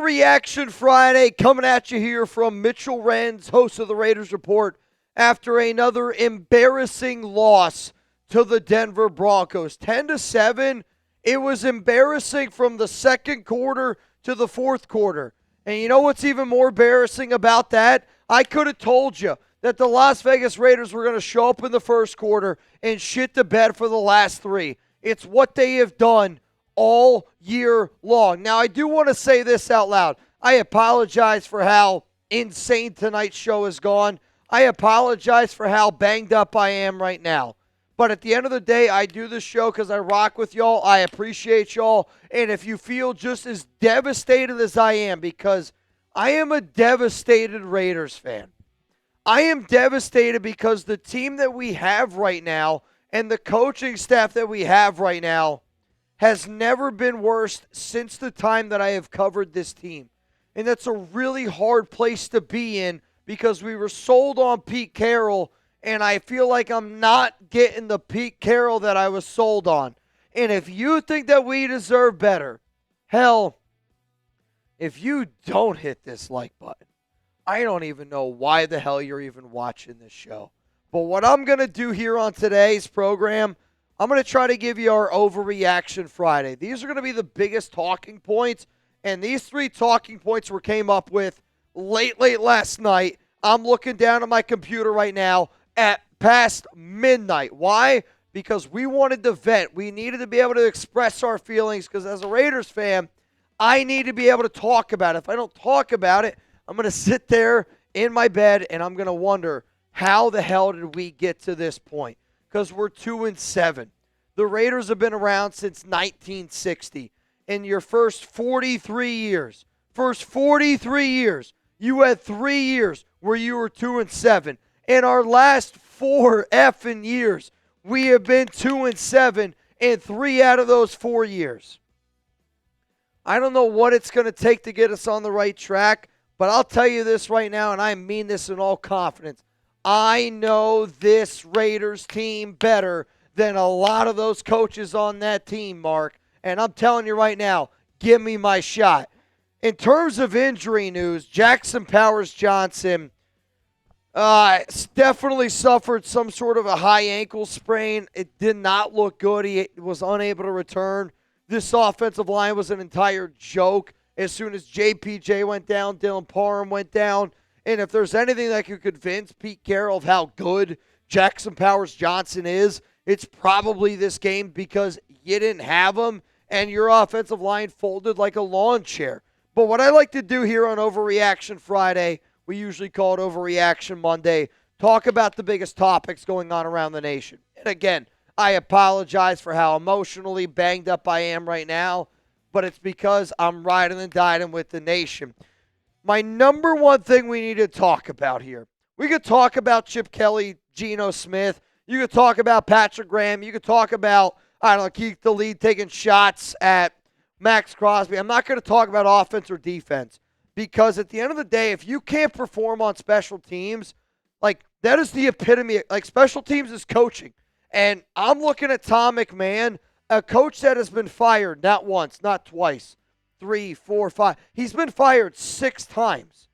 Overreaction Friday coming at you here from Mitchell Renz, host of the Raiders Report, after another embarrassing loss to the Denver Broncos. 10-7, it was embarrassing from the second quarter to the fourth quarter. And you know what's even more embarrassing about that? I could have told you that the Las Vegas Raiders were going to show up in the first quarter and shit the bed for the last three. It's what they have done all year long. Now, I do want to say this out loud. I apologize for how insane tonight's show has gone. I apologize for how banged up I am right now. But at the end of the day, I do this show because I rock with y'all. I appreciate y'all. And if you feel just as devastated as I am, because I am a devastated Raiders fan. I am devastated because the team that we have right now and the coaching staff that we have right now has never been worse since the time that I have covered this team. And that's a really hard place to be in because we were sold on Pete Carroll, and I feel like I'm not getting the Pete Carroll that I was sold on. And if you think that we deserve better, hell, if you don't hit this like button, I don't even know why the hell you're even watching this show. But what I'm going to do here on today's program, I'm going to try to give you our Overreaction Friday. These are going to be the biggest talking points, and these three talking points were came up with late last night. I'm looking down at my computer right now at past midnight. Why? Because we wanted to vent. We needed to be able to express our feelings because as a Raiders fan, I need to be able to talk about it. If I don't talk about it, I'm going to sit there in my bed and I'm going to wonder, how the hell did we get to this point? Because we're 2-7. The Raiders have been around since 1960. In your first 43 years, you had 3 years where you were 2-7. In our last 4 effing years, we have been 2-7 in 3 out of those 4 years. I don't know what it's going to take to get us on the right track, but I'll tell you this right now, and I mean this in all confidence. I know this Raiders team better than a lot of those coaches on that team, Mark. And I'm telling you right now, give me my shot. In terms of injury news, Jackson Powers-Johnson definitely suffered some sort of a high ankle sprain. It did not look good. He was unable to return. This offensive line was an entire joke. As soon as JPJ went down, Dylan Parham went down. And if there's anything that could convince Pete Carroll of how good Jackson Powers-Johnson is, it's probably this game because you didn't have him and your offensive line folded like a lawn chair. But what I like to do here on Overreaction Friday, we usually call it Overreaction Monday, talk about the biggest topics going on around the nation. And again, I apologize for how emotionally banged up I am right now, but it's because I'm riding and dining with the nation. My number one thing we need to talk about here, we could talk about Chip Kelly, Geno Smith. You could talk about Patrick Graham. You could talk about, I don't know, Keith the lead taking shots at Max Crosby. I'm not going to talk about offense or defense because at the end of the day, if you can't perform on special teams, like that is the epitome. Like special teams is coaching. And I'm looking at Tom McMahon, a coach that has been fired not once, not twice, 3, 4, 5. He's been fired 6 times.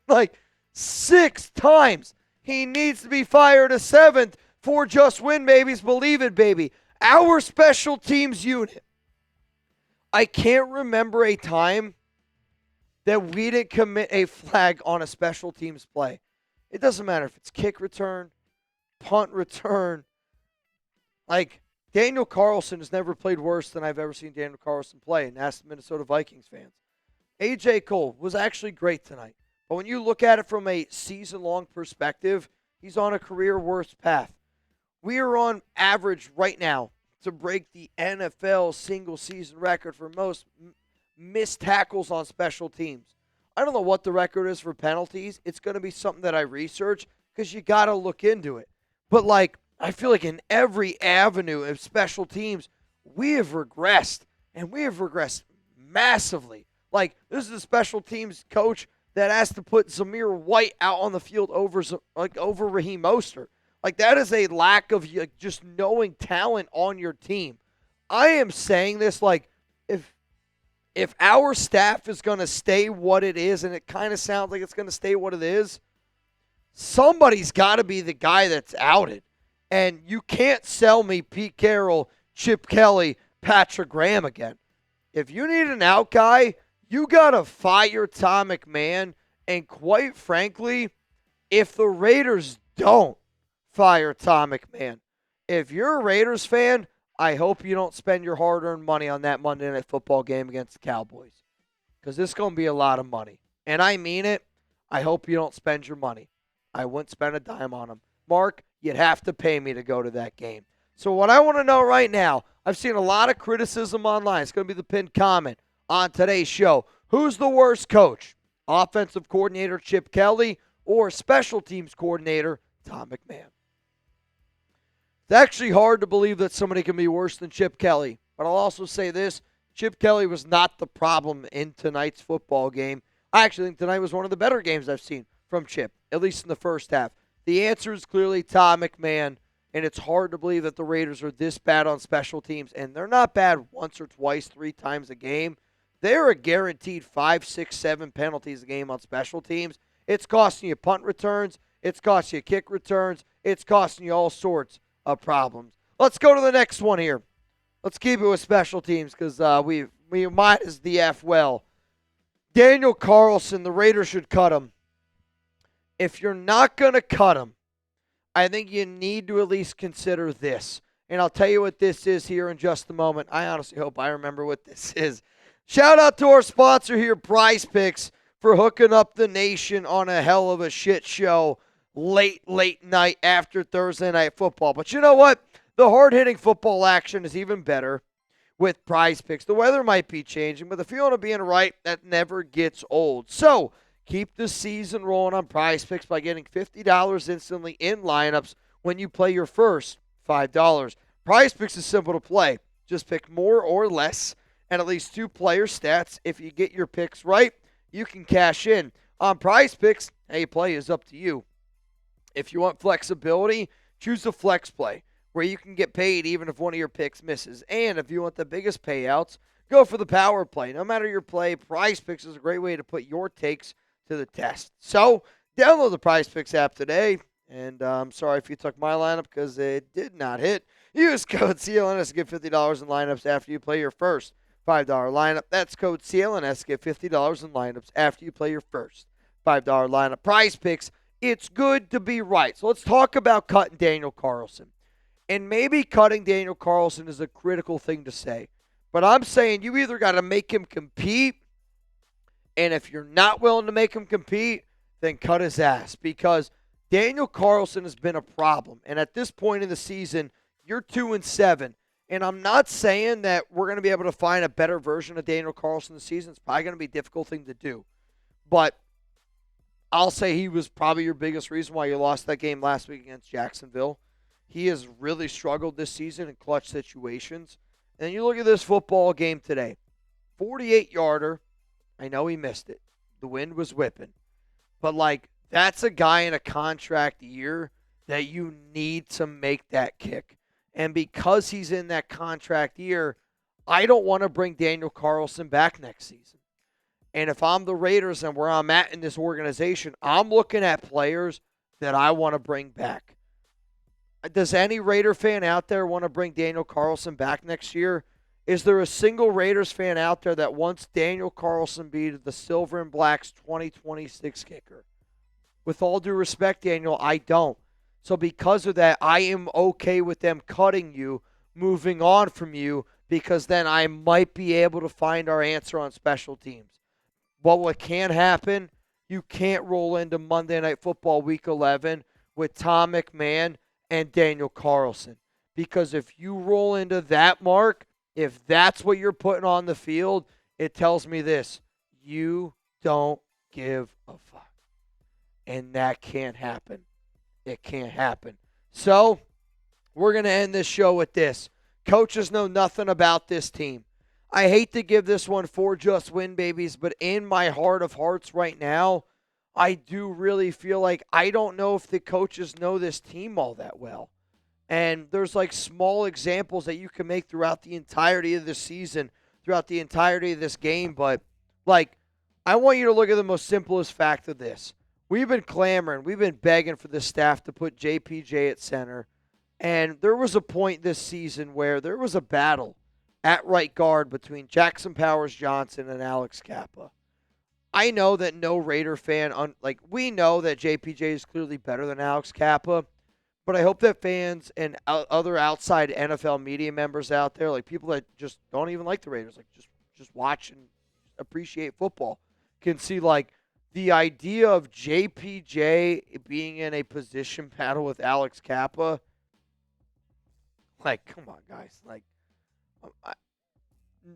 Like 6 times. He needs to be fired a 7th for just win babies. Believe it, baby. Our special teams unit. I can't remember a time that we didn't commit a flag on a special teams play. It doesn't matter if it's kick return, punt return. Like, Daniel Carlson has never played worse than I've ever seen Daniel Carlson play, and ask the Minnesota Vikings fans. A.J. Cole was actually great tonight. But when you look at it from a season-long perspective, he's on a career-worst path. We are on average right now to break the NFL single-season record for most missed tackles on special teams. I don't know what the record is for penalties. It's going to be something that I research because you got to look into it. But, like, I feel like in every avenue of special teams, we have regressed, and we have regressed massively. Like, this is a special teams coach that has to put Zamir White out on the field over Raheem Mostert. Like, that is a lack of just knowing talent on your team. I am saying this like, If our staff is going to stay what it is, and it kind of sounds like it's going to stay what it is, somebody's got to be the guy that's outed. And you can't sell me Pete Carroll, Chip Kelly, Patrick Graham again. If you need an out guy, you got to fire Tom McMahon. And quite frankly, if the Raiders don't fire Tom McMahon, if you're a Raiders fan, I hope you don't spend your hard-earned money on that Monday Night Football game against the Cowboys, because this is going to be a lot of money. And I mean it. I hope you don't spend your money. I wouldn't spend a dime on them. Mark, you'd have to pay me to go to that game. So what I want to know right now, I've seen a lot of criticism online. It's going to be the pinned comment on today's show. Who's the worst coach? Offensive coordinator Chip Kelly or special teams coordinator Tom McMahon? It's actually hard to believe that somebody can be worse than Chip Kelly. But I'll also say this. Chip Kelly was not the problem in tonight's football game. I actually think tonight was one of the better games I've seen from Chip, at least in the first half. The answer is clearly Tom McMahon, and it's hard to believe that the Raiders are this bad on special teams. And they're not bad once or twice, 3 times a game. They're a guaranteed 5, 6, 7 penalties a game on special teams. It's costing you punt returns. It's costing you kick returns. It's costing you all sorts of problems. Let's go to the next one here. Let's keep it with special teams because we might as the F well. Daniel Carlson, the Raiders should cut him. If you're not going to cut him, I think you need to at least consider this. And I'll tell you what this is here in just a moment. I honestly hope I remember what this is. Shout out to our sponsor here, Prize Picks, for hooking up the nation on a hell of a shit show late night after Thursday Night Football. But you know what? The hard-hitting football action is even better with Prize Picks. The weather might be changing, but the feeling of being right, that never gets old. So keep the season rolling on Prize Picks by getting $50 instantly in lineups when you play your first $5. Prize Picks is simple to play. Just pick more or less and at least 2 player stats. If you get your picks right, you can cash in. On Prize Picks, how you play is up to you. If you want flexibility, choose the flex play, where you can get paid even if one of your picks misses. And if you want the biggest payouts, go for the power play. No matter your play, Prize Picks is a great way to put your takes to the test. So download the Prize Picks app today. And I'm sorry if you took my lineup because it did not hit. Use code CLNS to get $50 in lineups after you play your first $5 lineup. That's code CLNS to get $50 in lineups after you play your first $5 lineup. Prize Picks, it's good to be right. So let's talk about cutting Daniel Carlson. And maybe cutting Daniel Carlson is a critical thing to say. But I'm saying you either got to make him compete, and if you're not willing to make him compete, then cut his ass. Because Daniel Carlson has been a problem. And at this point in the season, you're 2-7. And I'm not saying that we're going to be able to find a better version of Daniel Carlson this season. It's probably going to be a difficult thing to do. But I'll say he was probably your biggest reason why you lost that game last week against Jacksonville. He has really struggled this season in clutch situations. And you look at this football game today. 48-yarder. I know he missed it. The wind was whipping. But, that's a guy in a contract year that you need to make that kick. And because he's in that contract year, I don't want to bring Daniel Carlson back next season. And if I'm the Raiders and where I'm at in this organization, I'm looking at players that I want to bring back. Does any Raider fan out there want to bring Daniel Carlson back next year? Is there a single Raiders fan out there that wants Daniel Carlson be the Silver and Black's 2026 kicker? With all due respect, Daniel, I don't. So because of that, I am okay with them cutting you, moving on from you, because then I might be able to find our answer on special teams. But what can happen, you can't roll into Monday Night Football Week 11 with Tom McMahon and Daniel Carlson. Because if you roll into that, Mark, if that's what you're putting on the field, it tells me this: you don't give a fuck. And that can't happen. It can't happen. So, we're going to end this show with this. Coaches know nothing about this team. I hate to give this one 4 just win babies, but in my heart of hearts right now, I do really feel like I don't know if the coaches know this team all that well. And there's small examples that you can make throughout the entirety of the season. throughout the entirety of this game. But, like, I want you to look at the most simplest fact of this. We've been clamoring, we've been begging for the staff to put JPJ at center. And there was a point this season where there was a battle at right guard between Jackson Powers Johnson and Alex Kappa. I know that no Raider fan, we know that JPJ is clearly better than Alex Kappa, but I hope that fans and other outside NFL media members out there, like people that just don't even like the Raiders, like just watch and appreciate football, can see like the idea of JPJ being in a position battle with Alex Kappa. Like, come on, guys. Like,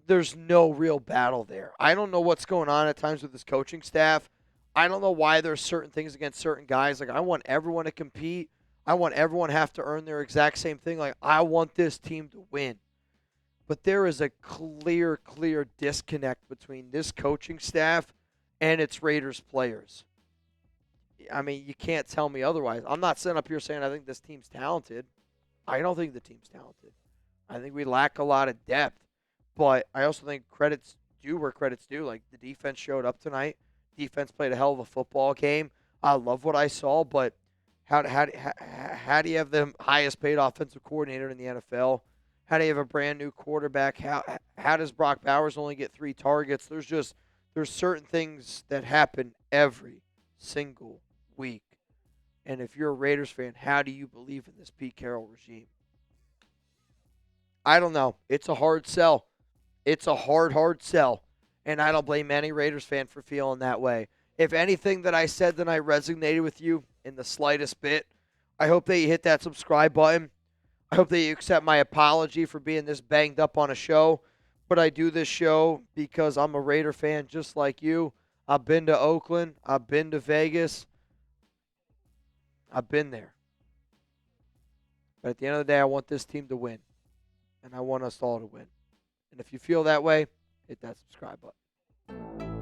there's no real battle there. I don't know what's going on at times with this coaching staff. I don't know why there's certain things against certain guys. Like, I want everyone to compete. I want everyone to have to earn their exact same thing. Like, I want this team to win. But there is a clear disconnect between this coaching staff and its Raiders players. I mean, you can't tell me otherwise. I'm not sitting up here saying I think this team's talented. I don't think the team's talented. I think we lack a lot of depth. But I also think credits due where credits due. Like, the defense showed up tonight. Defense played a hell of a football game. I love what I saw, but how do you have the highest paid offensive coordinator in the NFL? How do you have a brand new quarterback? How does Brock Bowers only get 3 targets? There's certain things that happen every single week. And if you're a Raiders fan, how do you believe in this Pete Carroll regime? I don't know. It's a hard sell. It's a hard sell. And I don't blame any Raiders fan for feeling that way. If anything that I said tonight resonated with you in the slightest bit, I hope that you hit that subscribe button. I hope that you accept my apology for being this banged up on a show. But I do this show because I'm a Raider fan just like you. I've been to Oakland. I've been to Vegas. I've been there. But at the end of the day, I want this team to win. And I want us all to win. And if you feel that way, hit that subscribe button.